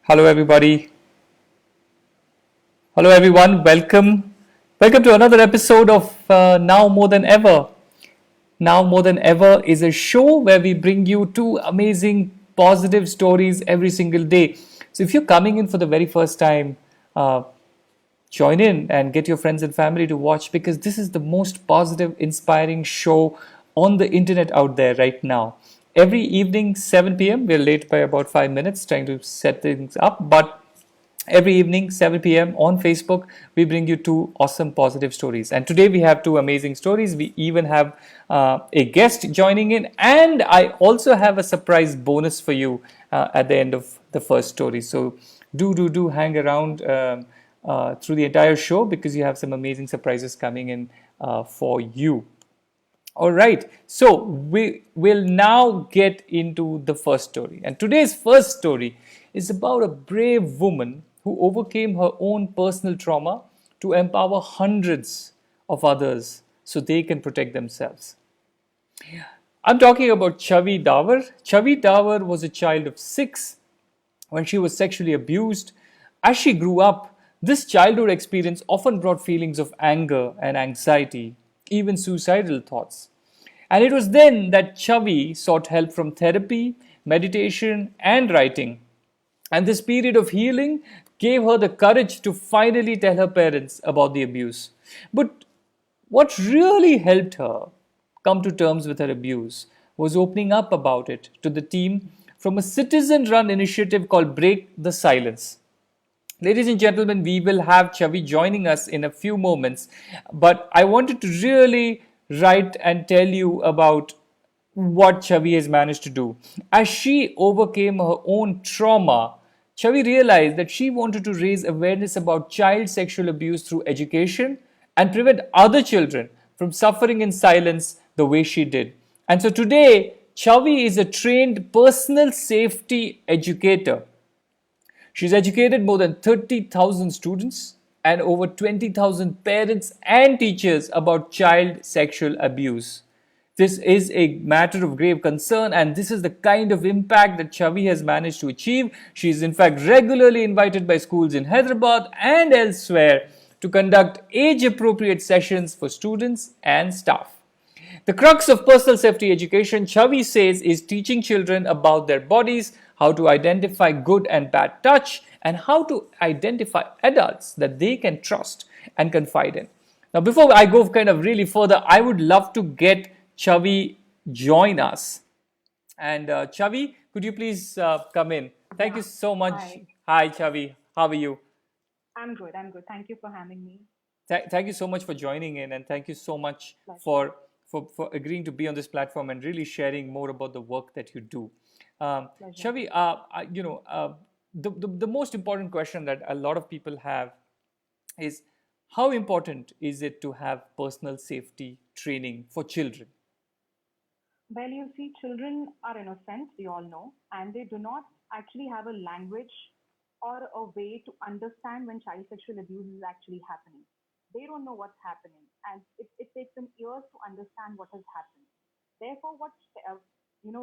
Hello, everybody. Hello, everyone. Welcome. Welcome to another episode of Now More Than Ever. Now More Than Ever is a show where we bring you two amazing positive stories every single day. So, if you're coming in for the very first time, uh, join in and get your friends and family to watch because this is the most positive, inspiring show on the internet out there right now. Every evening, 7 p.m., we're late by about 5 minutes trying to set things up, but every evening, 7 p.m. on Facebook, we bring you two awesome positive stories. And today we have two amazing stories. We even have a guest joining in, and I also have a surprise bonus for you at the end of the first story. So do hang around through the entire show because you have some amazing surprises coming in for you. All right, so we will now get into the first story. And today's first story is about a brave woman who overcame her own personal trauma to empower hundreds of others so they can protect themselves. I'm talking about Chavi Dawar. Chavi Dawar was a child of 6 when she was sexually abused. As she grew up, this childhood experience often brought feelings of anger and anxiety, even suicidal thoughts. And it was then that Chavi sought help from therapy, meditation, and writing. And this period of healing gave her the courage to finally tell her parents about the abuse. But what really helped her come to terms with her abuse was opening up about it to the team from a citizen run initiative called Break the Silence. Ladies and gentlemen, we will have Chavi joining us in a few moments, but I wanted to really write and tell you about what Chavi has managed to do. As she overcame her own trauma, Chavi realized that she wanted to raise awareness about child sexual abuse through education and prevent other children from suffering in silence the way she did. And so today, Chavi is a trained personal safety educator. She's educated more than 30,000 students and over 20,000 parents and teachers about child sexual abuse. This is a matter of grave concern, and this is the kind of impact that Chavi has managed to achieve. She is, in fact, regularly invited by schools in Hyderabad and elsewhere to conduct age appropriate sessions for students and staff. The crux of personal safety education, Chavi says, is teaching children about their bodies, how to identify good and bad touch, and how to identify adults that they can trust and confide in. Now, before I go kind of really further, I would love to get Chavi join us. And Chavi, could you please come in? Thank you Yeah. so much. Hi. Hi, Chavi. How are you? I'm good. I'm good. Thank you for having me. Thank you so much for joining in, and thank you so much Pleasure. for agreeing to be on this platform and really sharing more about the work that you do. Pleasure. Shavi, the most important question that a lot of people have is how important is it to have personal safety training for children? Well, you see, children are innocent, we all know, and they do not actually have a language or a way to understand when child sexual abuse is actually happening. They don't know what's happening, and it takes them years to understand what has happened. Therefore, what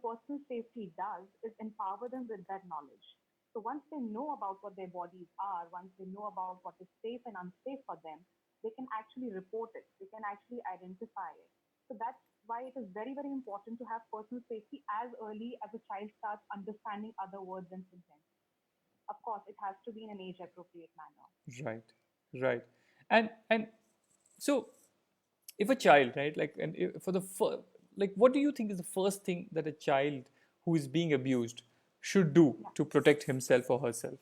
personal safety does is empower them with that knowledge. So once they know about what their bodies are, once they know about what is safe and unsafe for them, they can actually report it. They can actually identify it. So that's why it is very, very important to have personal safety as early as a child starts understanding other words and sentences. Of course, it has to be in an age appropriate manner. Right, right, and so if a child, right, like, and for the like, what do you think is the first thing that a child who is being abused should do Yeah. to protect himself or herself?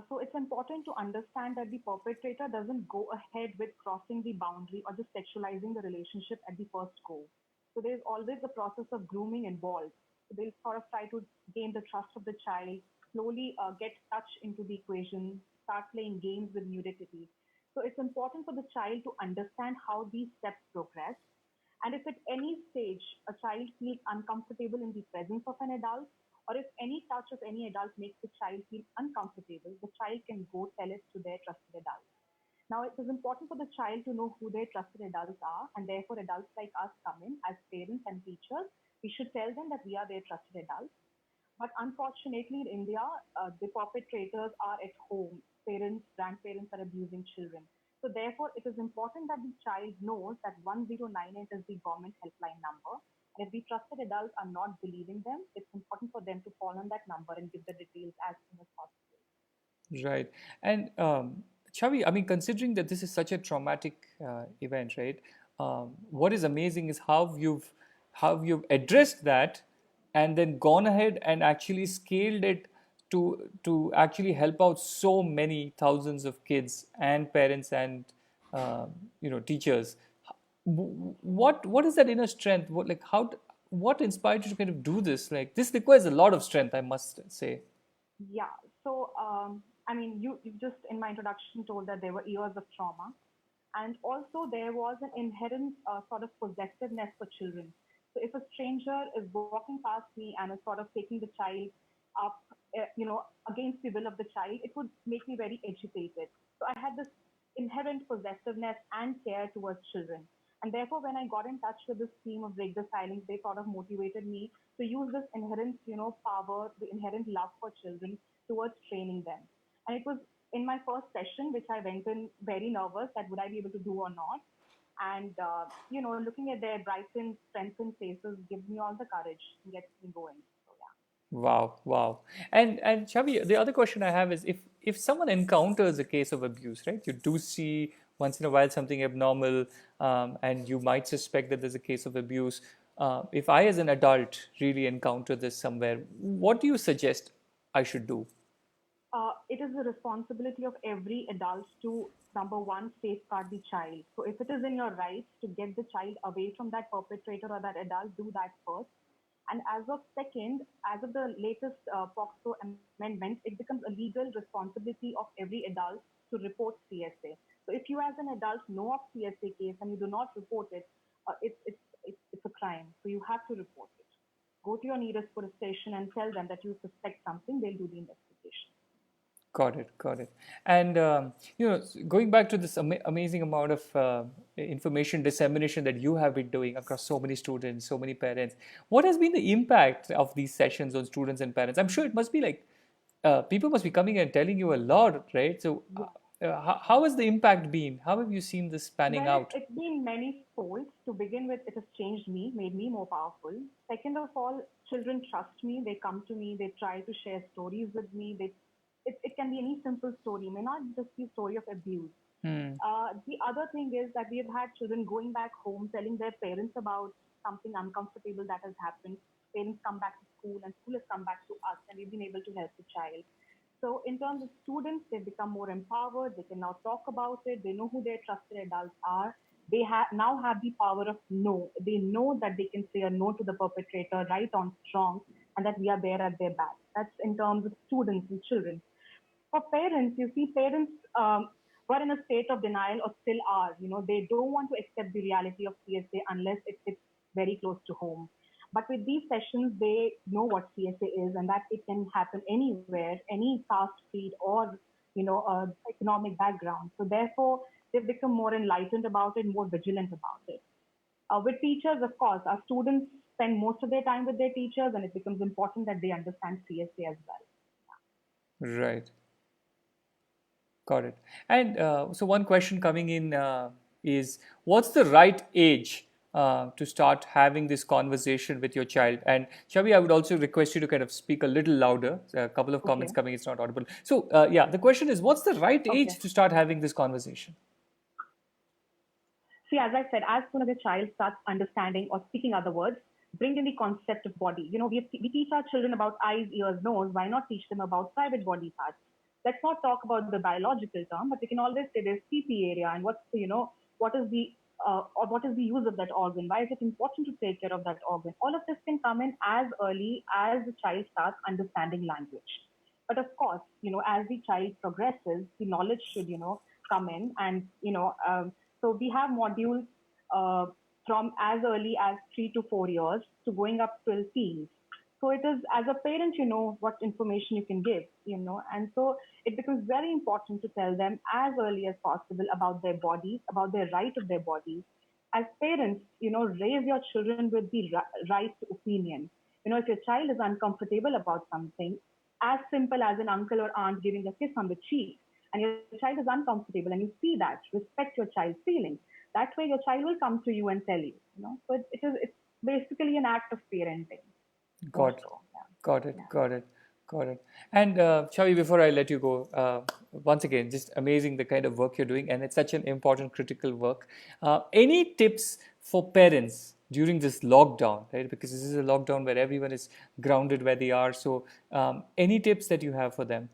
So it's important to understand that the perpetrator doesn't go ahead with crossing the boundary or just sexualizing the relationship at the first go. So there's always a process of grooming involved. So they'll sort of try to gain the trust of the child, slowly get touch into the equation, start playing games with nudity. So it's important for the child to understand how these steps progress. And if at any stage a child feels uncomfortable in the presence of an adult, or if any touch of any adult makes the child feel uncomfortable, the child can go tell it to their trusted adult. Now, it is important for the child to know who their trusted adults are, and therefore, adults like us come in as parents and teachers. We should tell them that we are their trusted adults. But unfortunately, in India, the perpetrators are at home. Parents, grandparents are abusing children. So therefore, it is important that the child knows that 1098 is the government helpline number. And if the trusted adults are not believing them, it's important for them to call on that number and give the details as soon as possible. Right. And Chavi, I mean, considering that this is such a traumatic event, right? What is amazing is how you've addressed that, and then gone ahead and actually scaled it to actually help out so many thousands of kids and parents and teachers. What is that inner strength? What inspired you to kind of do this? Like this requires a lot of strength, I must say. Yeah. So, I mean, you just in my introduction told that there were years of trauma. And also, there was an inherent sort of possessiveness for children. So, if a stranger is walking past me and is sort of taking the child up, against the will of the child, it would make me very agitated. So, I had this inherent possessiveness and care towards children. And therefore, when I got in touch with this team of Break the Silence, they sort of motivated me to use this inherent, power, the inherent love for children towards training them. And it was in my first session, which I went in very nervous that would I be able to do or not. And, looking at their brightened, strengthened faces gives me all the courage and gets me going. So, yeah. Wow, wow. And Chavi, the other question I have is if someone encounters a case of abuse, right? You do see once in a while something abnormal, and you might suspect that there's a case of abuse. If I, as an adult, really encounter this somewhere, what do you suggest I should do? It is the responsibility of every adult to, number one, safeguard the child. So if it is in your rights to get the child away from that perpetrator or that adult, do that first. And as of second, as of the latest POXO amendment, it becomes a legal responsibility of every adult to report CSA. So if you as an adult know of CSA case and you do not report it, it's a crime. So you have to report it. Go to your nearest police station and tell them that you suspect something. They'll do the investigation. Got it, got it. And going back to this amazing amount of information dissemination that you have been doing across so many students, so many parents, what has been the impact of these sessions on students and parents? I'm sure it must be like people must be coming and telling you a lot, right? So, how has the impact been? How have you seen this panning Well, out? it's been many folds. To begin with, it has changed me, made me more powerful. Second of all, children trust me. They come to me. They try to share stories with me. It can be any simple story. It may not just be a story of abuse. Hmm. The other thing is that we have had children going back home telling their parents about something uncomfortable that has happened. Parents come back to school and school has come back to us and we've been able to help the child. So in terms of students, they become more empowered. They can now talk about it. They know who their trusted adults are. They now have the power of no. They know that they can say a no to the perpetrator right on strong and that we are there at their back. That's in terms of students and children. For parents, you see, parents were in a state of denial or still are. They don't want to accept the reality of CSA unless it hits very close to home. But with these sessions, they know what CSA is and that it can happen anywhere, any caste, creed, or economic background. So therefore, they've become more enlightened about it, more vigilant about it. With teachers, of course, our students spend most of their time with their teachers, and it becomes important that they understand CSA as well. Right. Got it. And so, one question coming in is what's the right age to start having this conversation with your child? And Shavi, I would also request you to kind of speak a little louder. A couple of Okay. comments coming, it's not audible. So, yeah, the question is what's the right Okay. age to start having this conversation? See, as I said, as soon as a child starts understanding or speaking other words, bring in the concept of body. We teach our children about eyes, ears, nose. Why not teach them about private body parts? Let's not talk about the biological term, but we can always say there's PP area and what is the or what is the use of that organ? Why is it important to take care of that organ? All of this can come in as early as the child starts understanding language. But of course, as the child progresses, the knowledge should, come in. And, so we have modules uh, from as early as 3 to 4 years to going up till teens. So it is, as a parent, you know what information you can give, and so it becomes very important to tell them as early as possible about their bodies, about their right of their bodies. As parents, raise your children with the right to opinion. If your child is uncomfortable about something, as simple as an uncle or aunt giving a kiss on the cheek, and your child is uncomfortable, and you see that, respect your child's feelings. That way, your child will come to you and tell you. So it's basically an act of parenting, more Got, so. Yeah. got it, Yeah. got it, got it. And Chavi, before I let you go, once again, just amazing the kind of work you're doing, and it's such an important, critical work. Any tips for parents during this lockdown, right? Because this is a lockdown where everyone is grounded where they are. So, any tips that you have for them?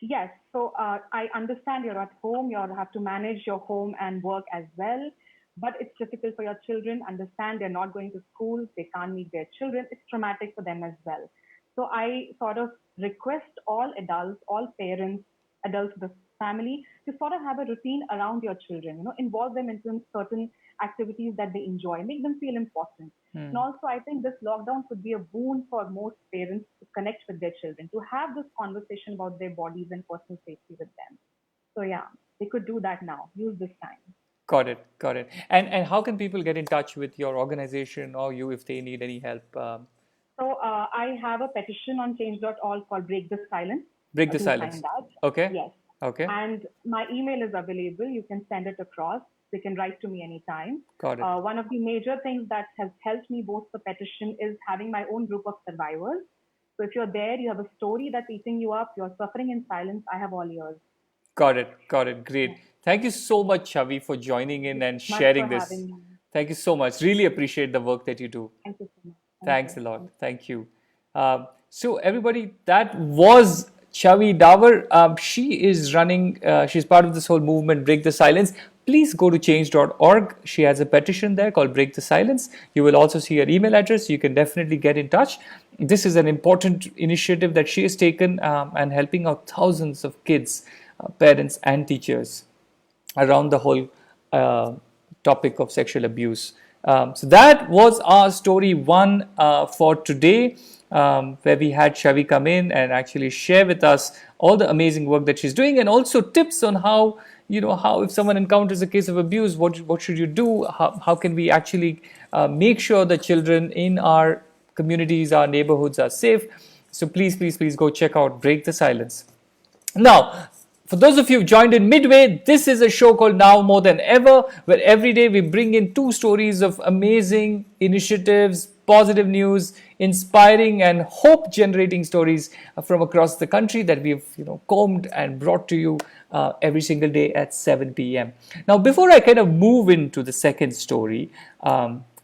Yes. So I understand you're at home. You have to manage your home and work as well. But it's difficult for your children. Understand they're not going to school. They can't meet their children. It's traumatic for them as well. So I sort of request all adults, all parents, adults of the family to sort of have a routine around your children. Involve them into certain activities that they enjoy. Make them feel important. And Hmm. also, I think this lockdown could be a boon for most parents to connect with their children, to have this conversation about their bodies and personal safety with them. So, yeah, they could do that now. Use this time. Got it, got it. And how can people get in touch with your organization or you if they need any help? So, I have a petition on change.org called Break the Silence. Break the Do sign silence. that. Okay, Yes. okay, And my email is available. You can send it across. They can write to me anytime. got it. One of the major things that has helped me both the petition is having my own group of survivors. So if you're there, you have a story that's eating you up, you're suffering in silence, I have all yours. Got it. Got it. Yeah. Great. Thank you so much, Chavi, for joining in and Much for sharing this. having me. Thank you so much. Really appreciate the work that you do. Thank you so much. Thank Thanks you. a lot. Thank you. So, everybody, that was Chavi Davar. She is running, she's part of this whole movement, Break the Silence. Please go to change.org. She has a petition there called Break the Silence. You will also see her email address. You can definitely get in touch. This is an important initiative that she has taken and helping out thousands of kids, parents, and teachers around the whole uh, topic of sexual abuse. So that was our story one for today, where we had Shavi come in and actually share with us all the amazing work that she's doing, and also tips on how how if someone encounters a case of abuse, what should you do? How can we actually make sure the children in our communities, our neighborhoods are safe? So please, please, please go check out Break the Silence. Now, for those of you who joined in midway, this is a show called Now More Than Ever, where every day we bring in two stories of amazing initiatives, positive news, inspiring and hope-generating stories from across the country that we've combed and brought to you every single day at 7 p.m. Now, before I kind of move into the second story,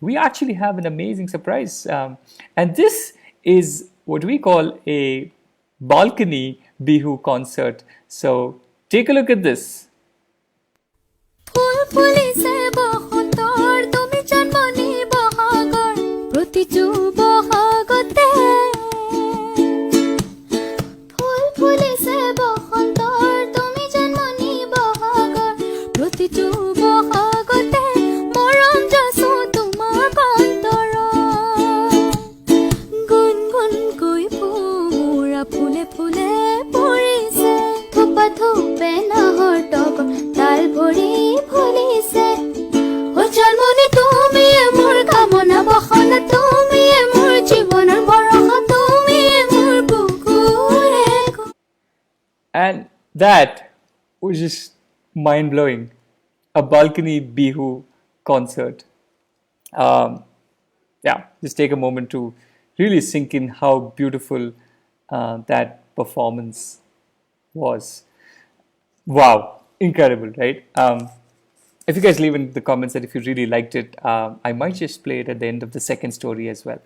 we actually have an amazing surprise, and this is what we call a balcony bihu concert. So take a look at this. ফুল ফুলিছে বসন্তৰ তুমি জন্মনি বহাগৰ প্ৰতিটো বহাগতে ফুল ফুলিছে বসন্তৰ তুমি জন্মনি বহাগৰ প্ৰতিটো বহাগতে মৰম যাচো তোমাৰ অন্তৰত গুণ গুণকৈ পুৰা ফুলে ফুলে পৰিছে থোপা থোপে নাহৰ টকৰ তাল ভৰি ফুলিছে ও জন্মনি তুমি মোৰ কামনা বসনা তুমি মোৰ জীৱনৰ বৰষা তুমি মোৰ বুকুৰে And that was just mind blowing. A balcony bihu concert. Yeah, just take a moment to really sink in how beautiful that performance was. Wow, incredible, right? If you guys leave in the comments that if you really liked it, I might just play it at the end of the second story as well.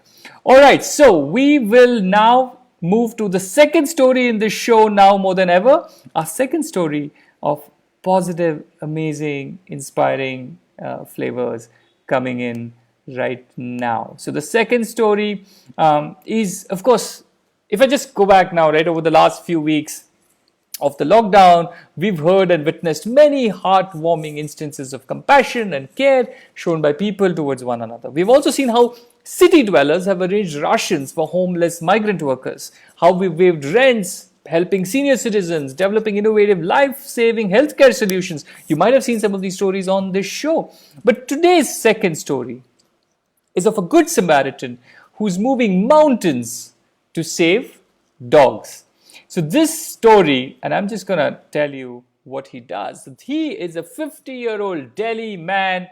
All right, so we will now move to the second story in the show Now More Than Ever. Our second story of positive, amazing, inspiring flavors coming in right now. So the second story is, of course, if I just go back now, right, over the last few weeks of the lockdown, we've heard and witnessed many heartwarming instances of compassion and care shown by people towards one another. We've also seen how city dwellers have arranged rations for homeless migrant workers, how we've waived rents, helping senior citizens, developing innovative life-saving healthcare solutions. You might have seen some of these stories on this show. But today's second story is of a good Samaritan who's moving mountains to save dogs. So this story, and I'm just going to tell you what he does. He is a 50-year-old Delhi man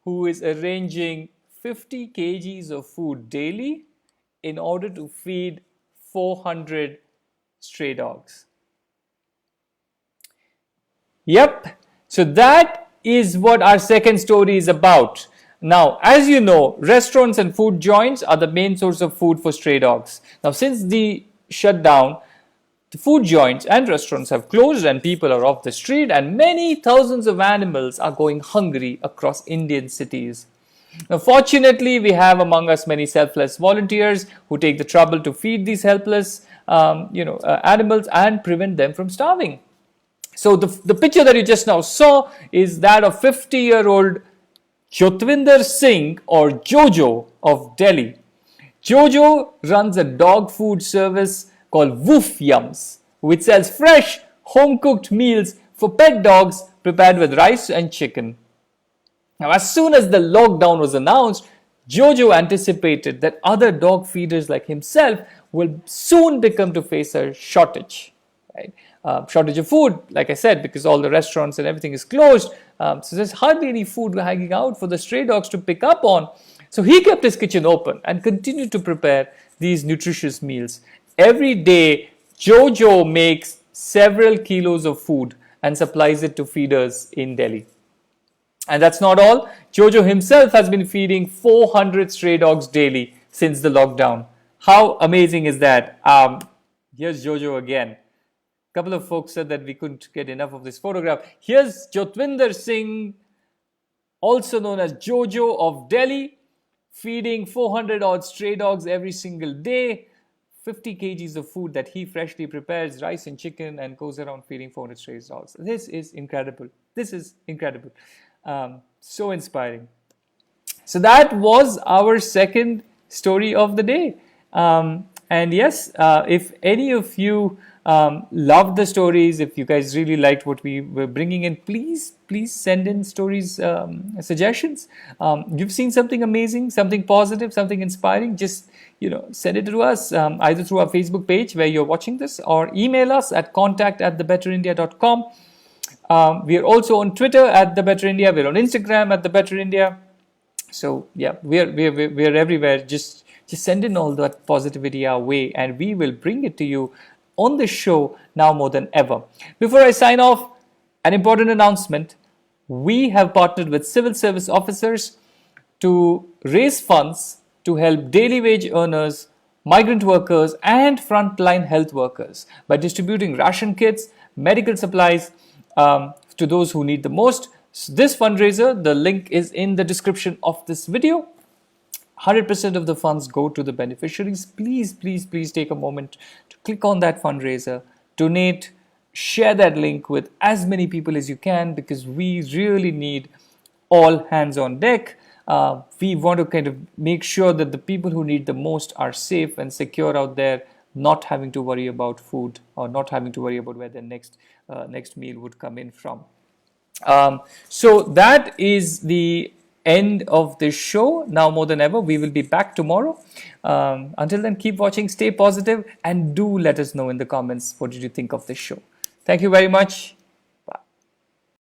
who is arranging 50 kgs of food daily in order to feed 400 stray dogs. Yep, so that is what our second story is about. Now, as you know, restaurants and food joints are the main source of food for stray dogs. Now, since the shutdown, the food joints and restaurants have closed and people are off the street, and many thousands of animals are going hungry across Indian cities. Now, fortunately, we have among us many selfless volunteers who take the trouble to feed these helpless animals and prevent them from starving. So the picture that you just now saw is that of 50-year-old Jotwinder Singh, or Jojo, of Delhi. Jojo runs a dog food service called Woof Yums, which sells fresh, home-cooked meals for pet dogs prepared with rice and chicken. Now, as soon as the lockdown was announced, Jojo anticipated that other dog feeders like himself will soon become to face a shortage. Right? Shortage of food, like I said, because all the restaurants and everything is closed. So there's hardly any food hanging out for the stray dogs to pick up on. So he kept his kitchen open and continued to prepare these nutritious meals. Every day, Jojo makes several kilos of food and supplies it to feeders in Delhi. And that's not all. Jojo himself has been feeding 400 stray dogs daily since the lockdown. How amazing is that? Here's Jojo again. A couple of folks said that we couldn't get enough of this photograph. Here's Jotwinder Singh, also known as Jojo of Delhi, feeding 400 odd stray dogs every single day. 50 kgs of food that he freshly prepares, rice and chicken, and goes around feeding 400 stray dogs. This is incredible. This is incredible. So inspiring. So that was our second story of the day. And yes, if any of you loved the stories, if you guys really liked what we were bringing in, please send in stories, suggestions. You've seen something amazing, something positive, something inspiring, just send it to us, either through our Facebook page where you're watching this, or email us at contact@thebetterindia.com. We are also on Twitter @thebetterindia. We're on Instagram @thebetterindia. So yeah, we're everywhere. Just send in all that positivity our way, and we will bring it to you on the show now more than ever. Before I sign off, an important announcement. We have partnered with civil service officers to raise funds to help daily wage earners, migrant workers, and frontline health workers by distributing ration kits, medical supplies to those who need the most. So this fundraiser, the link is in the description of this video. 100% of the funds go to the beneficiaries. Please take a moment to click on that fundraiser, donate, share that link with as many people as you can, because we really need all hands on deck. We want to kind of make sure that the people who need the most are safe and secure out there, not having to worry about food or not having to worry about where their next meal would come in from. So that is the end of this show. Now more than ever, we will be back tomorrow. Until then, keep watching, stay positive, and do let us know in the comments what did you think of this show. Thank you very much.